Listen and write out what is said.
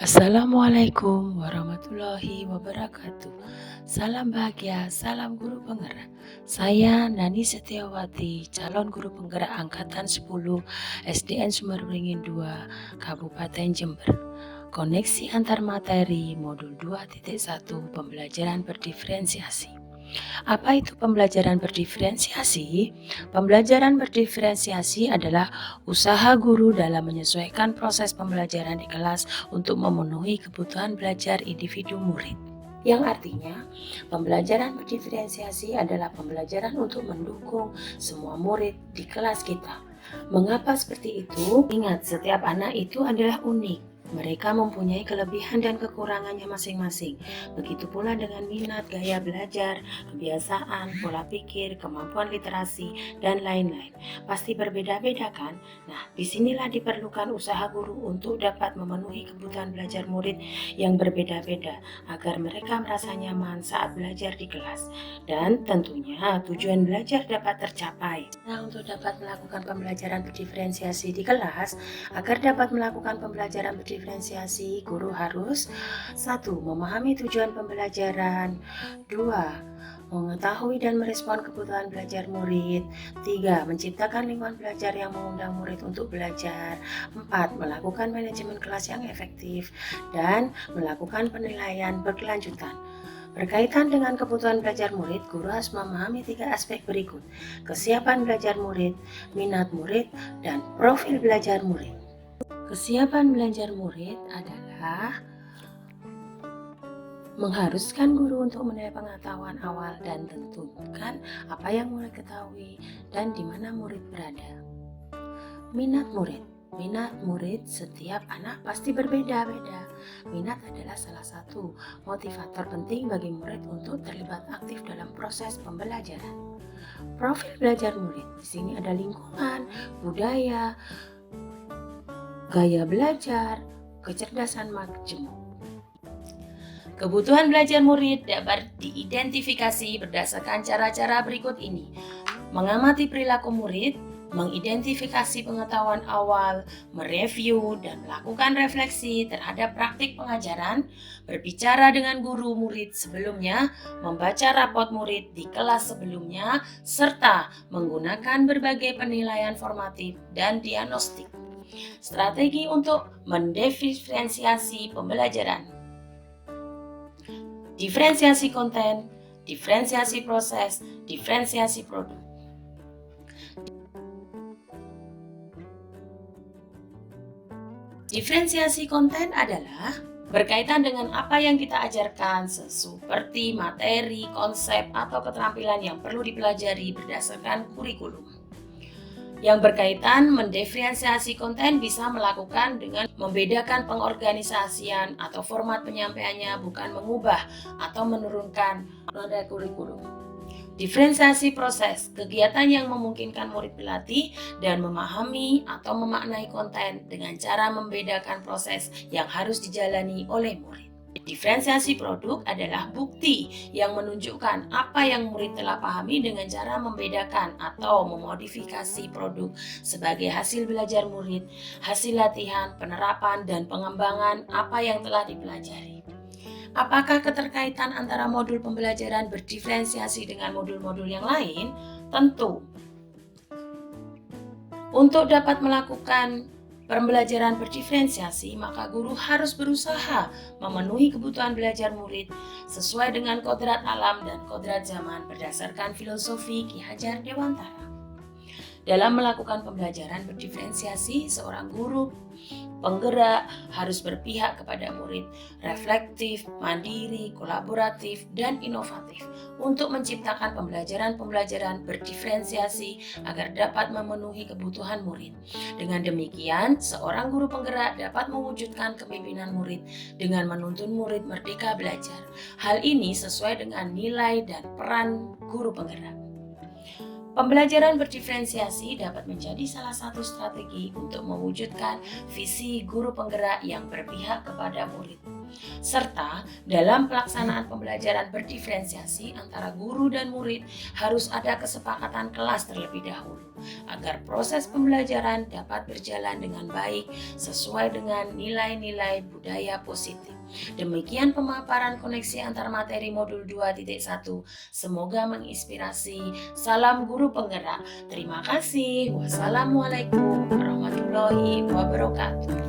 Assalamualaikum warahmatullahi wabarakatuh. Salam bahagia, salam guru penggerak. Saya Nani Setiawati, calon guru penggerak angkatan 10 SDN Sumerberingin 2, Kabupaten Jember. Koneksi antar materi modul 2.1 pembelajaran berdiferensiasi. Apa itu pembelajaran berdiferensiasi? Pembelajaran berdiferensiasi adalah usaha guru dalam menyesuaikan proses pembelajaran di kelas untuk memenuhi kebutuhan belajar individu murid. Yang artinya, pembelajaran berdiferensiasi adalah pembelajaran untuk mendukung semua murid di kelas kita. Mengapa seperti itu? Ingat, setiap anak itu adalah unik. Mereka mempunyai kelebihan dan kekurangannya masing-masing. Begitu pula dengan minat, gaya belajar, kebiasaan, pola pikir, kemampuan literasi, dan lain-lain. Pasti berbeda-beda kan? Nah, disinilah diperlukan usaha guru untuk dapat memenuhi kebutuhan belajar murid yang berbeda-beda agar mereka merasa nyaman saat belajar di kelas. Dan tentunya tujuan belajar dapat tercapai. Nah, untuk dapat melakukan pembelajaran berdiferensiasi di kelas, agar dapat melakukan pembelajaran berdiferensiasi, guru harus 1. Memahami tujuan pembelajaran, 2. Mengetahui dan merespon kebutuhan belajar murid, 3. Menciptakan lingkungan belajar yang mengundang murid untuk belajar, 4. Melakukan manajemen kelas yang efektif, dan melakukan penilaian berkelanjutan. Berkaitan dengan kebutuhan belajar murid, guru harus memahami 3 aspek berikut: kesiapan belajar murid, minat murid, dan profil belajar murid. Kesiapan belajar murid adalah mengharuskan guru untuk menilai pengetahuan awal dan tentukan apa yang murid ketahui dan di mana murid berada. Minat murid. Minat murid setiap anak pasti berbeda-beda. Minat adalah salah satu motivator penting bagi murid untuk terlibat aktif dalam proses pembelajaran. Profil belajar murid. Di sini ada lingkungan, budaya, gaya belajar, kecerdasan majemuk. Kebutuhan belajar murid dapat diidentifikasi berdasarkan cara-cara berikut ini: mengamati perilaku murid, mengidentifikasi pengetahuan awal, mereview dan melakukan refleksi terhadap praktik pengajaran, berbicara dengan guru murid sebelumnya, membaca rapot murid di kelas sebelumnya, serta menggunakan berbagai penilaian formatif dan diagnostik. Strategi untuk mendiferensiasi pembelajaran: diferensiasi konten, diferensiasi proses, diferensiasi produk. Diferensiasi konten adalah berkaitan dengan apa yang kita ajarkan, seperti materi, konsep, atau keterampilan yang perlu dipelajari berdasarkan kurikulum. Yang berkaitan mendiferensiasi konten bisa melakukan dengan membedakan pengorganisasian atau format penyampaiannya, bukan mengubah atau menurunkan nada kurikulum. Diferensiasi proses, kegiatan yang memungkinkan murid berlatih dan memahami atau memaknai konten dengan cara membedakan proses yang harus dijalani oleh murid. Diferensiasi produk adalah bukti yang menunjukkan apa yang murid telah pahami dengan cara membedakan atau memodifikasi produk sebagai hasil belajar murid, hasil latihan, penerapan, dan pengembangan apa yang telah dipelajari. Apakah keterkaitan antara modul pembelajaran berdiferensiasi dengan modul-modul yang lain? Tentu. Untuk dapat melakukan pembelajaran berdiferensiasi, maka guru harus berusaha memenuhi kebutuhan belajar murid sesuai dengan kodrat alam dan kodrat zaman berdasarkan filosofi Ki Hajar Dewantara. Dalam melakukan pembelajaran berdiferensiasi, seorang guru penggerak harus berpihak kepada murid, reflektif, mandiri, kolaboratif, dan inovatif untuk menciptakan pembelajaran-pembelajaran berdiferensiasi agar dapat memenuhi kebutuhan murid. Dengan demikian, seorang guru penggerak dapat mewujudkan kepemimpinan murid dengan menuntun murid merdeka belajar. Hal ini sesuai dengan nilai dan peran guru penggerak. Pembelajaran berdiferensiasi dapat menjadi salah satu strategi untuk mewujudkan visi guru penggerak yang berpihak kepada murid. Serta dalam pelaksanaan pembelajaran berdiferensiasi antara guru dan murid harus ada kesepakatan kelas terlebih dahulu agar proses pembelajaran dapat berjalan dengan baik sesuai dengan nilai-nilai budaya positif. Demikian pemaparan koneksi antar materi modul 2.1. Semoga menginspirasi. Salam guru penggerak. Terima kasih. Wassalamualaikum warahmatullahi wabarakatuh.